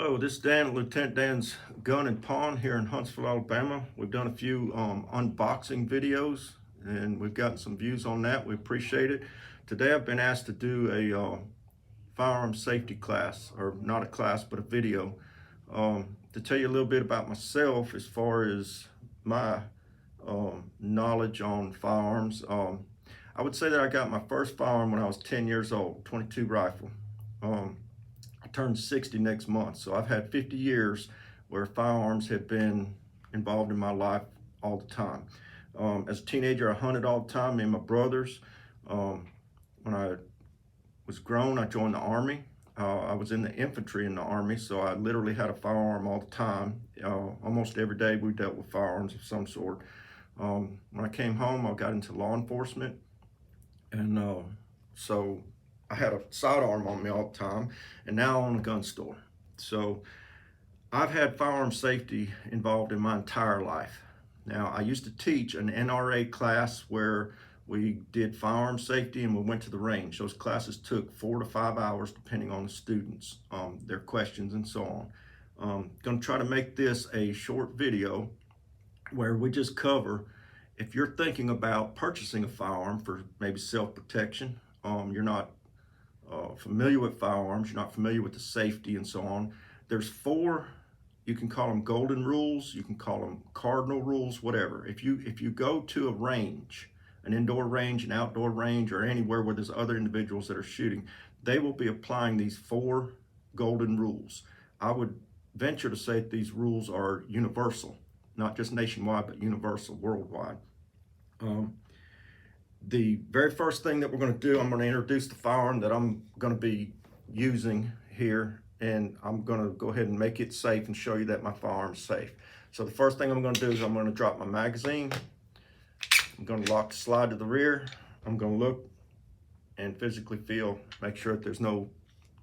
Hello, this is Dan at Lieutenant Dan's Gun and Pawn here in Huntsville, Alabama. We've done a few unboxing videos and we've gotten some views on that. We appreciate it. Today I've been asked to do a firearm safety class, or not a class, but a video, to tell you a little bit about myself as far as my knowledge on firearms. I would say that I got my first firearm when I was 10 years old, 22 rifle. I turned 60 next month, so I've had 50 years where firearms have been involved in my life all the time. As a teenager, I hunted all the time, me and my brothers. When I was grown, I joined the Army. I was in the infantry in the Army, so I literally had a firearm all the time. Almost every day we dealt with firearms of some sort. When I came home, I got into law enforcement, and so I had a sidearm on me all the time, and now I own a gun store. So I've had firearm safety involved in my entire life. Now, I used to teach an NRA class where we did firearm safety and we went to the range. Those classes took 4 to 5 hours depending on the students, their questions and so on. Gonna try to make this a short video where we just cover, if you're thinking about purchasing a firearm for maybe self-protection, you're not familiar with firearms, you're not familiar with the safety and so on. There's 4, you can call them golden rules, you can call them cardinal rules, whatever. If you go to a range, an indoor range, an outdoor range, or anywhere where there's other individuals that are shooting, they will be applying these 4 golden rules. I would venture to say that these rules are universal, not just nationwide, but universal, worldwide. The very first thing that we're going to do, I'm going to introduce the firearm that I'm going to be using here, and I'm going to go ahead and make it safe and show you that my firearm's safe. So the first thing I'm going to do is I'm going to drop my magazine. I'm going to lock the slide to the rear. I'm going to look and physically feel, make sure that there's no,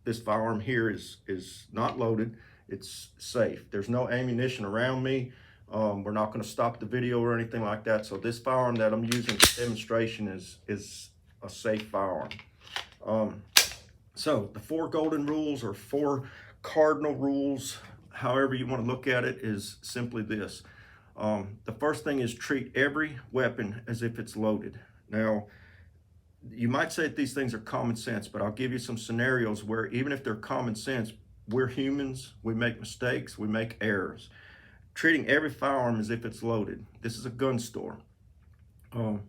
this firearm here is not loaded. It's safe. There's no ammunition around me. We're not going to stop the video or anything like that. So this firearm that I'm using for demonstration is a safe firearm. So the 4 golden rules, or 4 cardinal rules, however you want to look at it, is simply this. The first thing is treat every weapon as if it's loaded. Now, you might say that these things are common sense, but I'll give you some scenarios where even if they're common sense, we're humans, we make mistakes, we make errors. Treating every firearm as if it's loaded. This is a gun store. A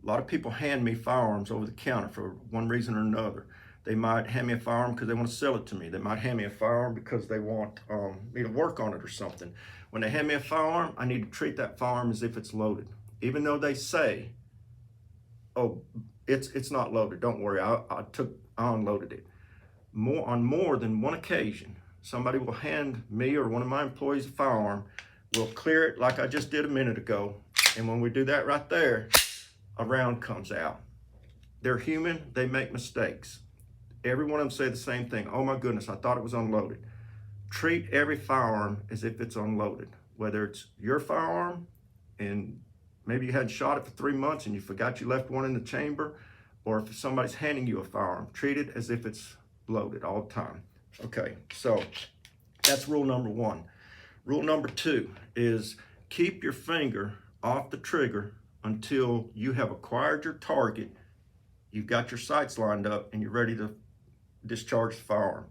lot of people hand me firearms over the counter for one reason or another. They might hand me a firearm because they want to sell it to me. They might hand me a firearm because they want me to work on it or something. When they hand me a firearm, I need to treat that firearm as if it's loaded. Even though they say, oh, it's not loaded, don't worry, I unloaded it. On more than one occasion, somebody will hand me or one of my employees a firearm. We'll clear it like I just did a minute ago. And when we do that right there, a round comes out. They're human, they make mistakes. Every one of them say the same thing. Oh my goodness, I thought it was unloaded. Treat every firearm as if it's unloaded. Whether it's your firearm and maybe you hadn't shot it for 3 months and you forgot you left one in the chamber, or if somebody's handing you a firearm, treat it as if it's loaded all the time. Okay, so that's rule number 1. Rule number 2 is keep your finger off the trigger until you have acquired your target, you've got your sights lined up, and you're ready to discharge the firearm.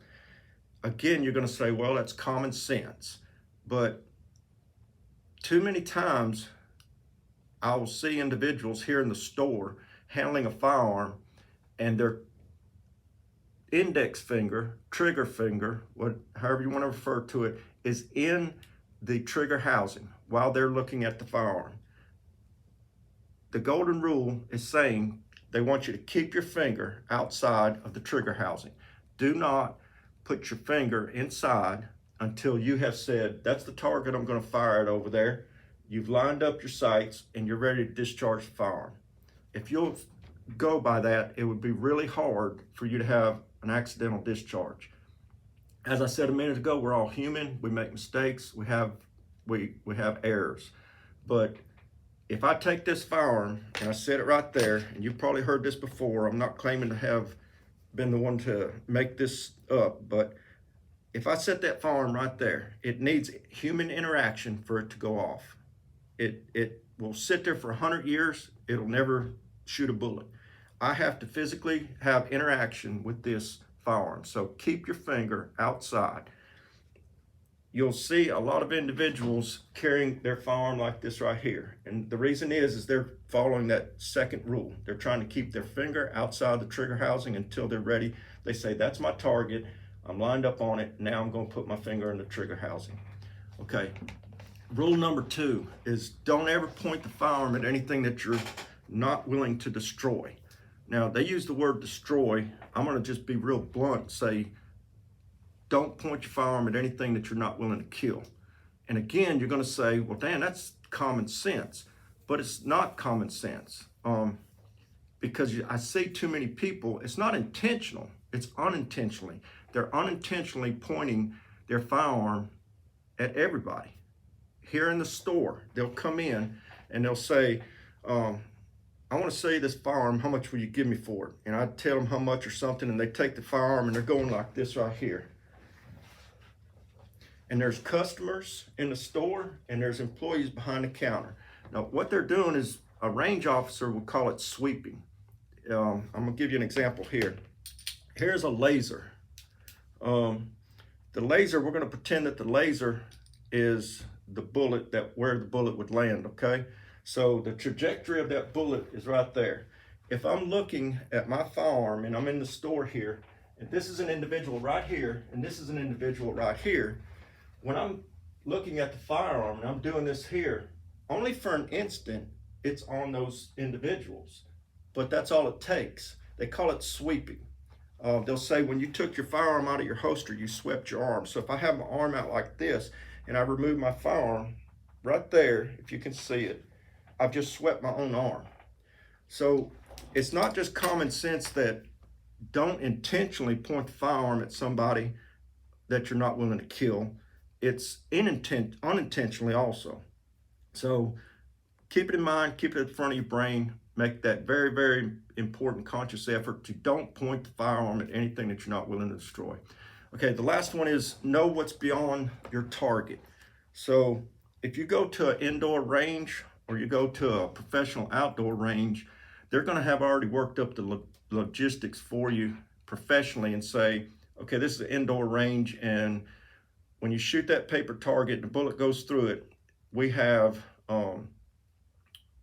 Again, you're going to say, well, that's common sense. But too many times I will see individuals here in the store handling a firearm and their index finger, trigger finger, however you want to refer to it, is in the trigger housing while they're looking at the firearm. The golden rule is saying they want you to keep your finger outside of the trigger housing. Do not put your finger inside until you have said, that's the target, I'm going to fire it over there. You've lined up your sights and you're ready to discharge the firearm. If you'll go by that, it would be really hard for you to have an accidental discharge. As I said a minute ago, we're all human. We make mistakes. We have errors. But if I take this firearm and I set it right there, and you've probably heard this before, I'm not claiming to have been the one to make this up, but if I set that firearm right there, it needs human interaction for it to go off. It will sit there for 100 years. It'll never shoot a bullet. I have to physically have interaction with this firearm. So keep your finger outside. You'll see a lot of individuals carrying their firearm like this right here. And the reason is they're following that second rule. They're trying to keep their finger outside the trigger housing until they're ready. They say, that's my target. I'm lined up on it. Now I'm going to put my finger in the trigger housing. Okay. Rule number 2 is don't ever point the firearm at anything that you're not willing to destroy. Now, they use the word destroy. I'm going to just be real blunt, say, don't point your firearm at anything that you're not willing to kill. And again, you're going to say, well, Dan, that's common sense. But it's not common sense because I see too many people. It's not intentional. It's unintentionally. They're unintentionally pointing their firearm at everybody. Here in the store, they'll come in and they'll say, I want to sell you this firearm. How much will you give me for it? And I tell them how much or something, and they take the firearm and they're going like this right here. And there's customers in the store and there's employees behind the counter. Now, what they're doing is a range officer would call it sweeping. I'm gonna give you an example here. Here's a laser. The laser, we're gonna pretend that the laser is the bullet, that where the bullet would land, okay? So the trajectory of that bullet is right there. If I'm looking at my firearm and I'm in the store here, and this is an individual right here, and this is an individual right here, when I'm looking at the firearm and I'm doing this here, only for an instant, it's on those individuals. But that's all it takes. They call it sweeping. They'll say when you took your firearm out of your holster, you swept your arm. So if I have my arm out like this and I remove my firearm right there, if you can see it, I've just swept my own arm. So it's not just common sense that don't intentionally point the firearm at somebody that you're not willing to kill. It's unintentionally also. So keep it in mind, keep it at the front of your brain, make that very, very important conscious effort to don't point the firearm at anything that you're not willing to destroy. Okay, the last one is know what's beyond your target. So if you go to an indoor range or you go to a professional outdoor range, they're gonna have already worked up the logistics for you professionally and say, okay, this is an indoor range, and when you shoot that paper target, the bullet goes through it, we have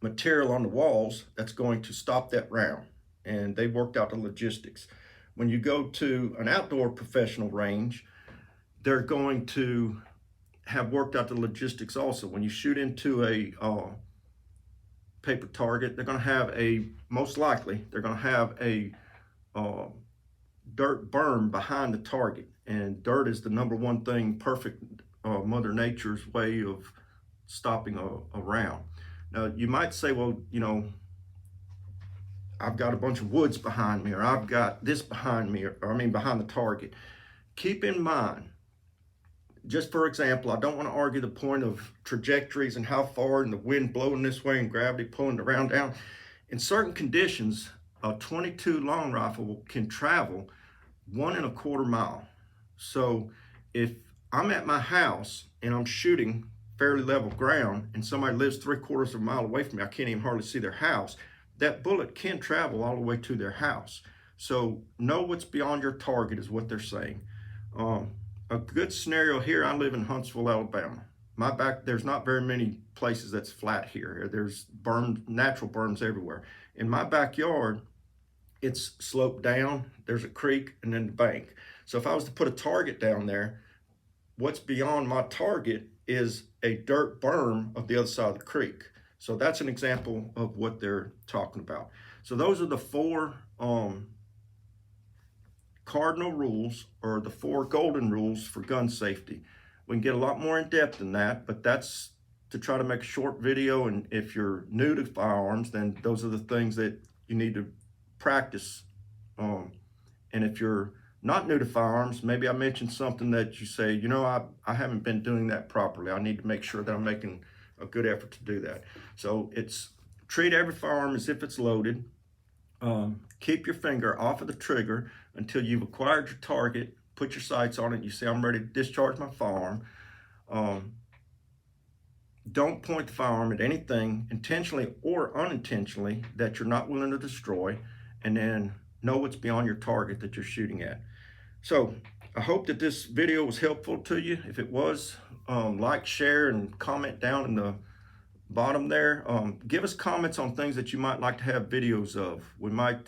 material on the walls that's going to stop that round, and they've worked out the logistics. When you go to an outdoor professional range, they're going to have worked out the logistics also. When you shoot into a paper target, they're going to have most likely, they're going to have a dirt berm behind the target. And dirt is the number one thing, perfect Mother Nature's way of stopping a round. Now, you might say, well, you know, I've got a bunch of woods behind me, or I've got this behind me, behind the target. Keep in mind, just for example, I don't want to argue the point of trajectories and how far and the wind blowing this way and gravity pulling the round down. In certain conditions, a .22 long rifle can travel 1 1/4 mile. So if I'm at my house and I'm shooting fairly level ground and somebody lives 3/4 of a mile away from me, I can't even hardly see their house, that bullet can travel all the way to their house. So know what's beyond your target is what they're saying. A good scenario here, I live in Huntsville, Alabama. There's not very many places that's flat here. There's natural berms everywhere. In my backyard, it's sloped down, there's a creek, and then the bank. So if I was to put a target down there, what's beyond my target is a dirt berm of the other side of the creek. So that's an example of what they're talking about. So those are the 4 cardinal rules, or the 4 golden rules for gun safety. We can get a lot more in depth than that, but that's to try to make a short video. And if you're new to firearms, then those are the things that you need to practice. And if you're not new to firearms, maybe I mentioned something that you say, you know, I haven't been doing that properly. I need to make sure that I'm making a good effort to do that. So it's treat every firearm as if it's loaded. Keep your finger off of the trigger until you've acquired your target put your sights on it, you say, I'm ready to discharge my firearm. Don't point the firearm at anything intentionally or unintentionally that you're not willing to destroy, and then know what's beyond your target that you're shooting at. So I hope that this video was helpful to you. If it was, like, share, and comment down in the bottom there. Give us comments on things that you might like to have videos of. We might,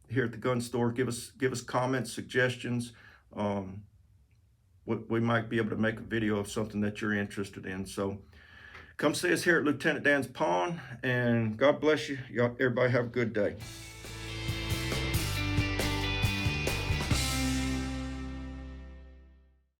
here at the gun store, give us comments, suggestions. We might be able to make a video of something that you're interested in. So come see us here at Lieutenant Dan's Pawn, and God bless you. Everybody have a good day.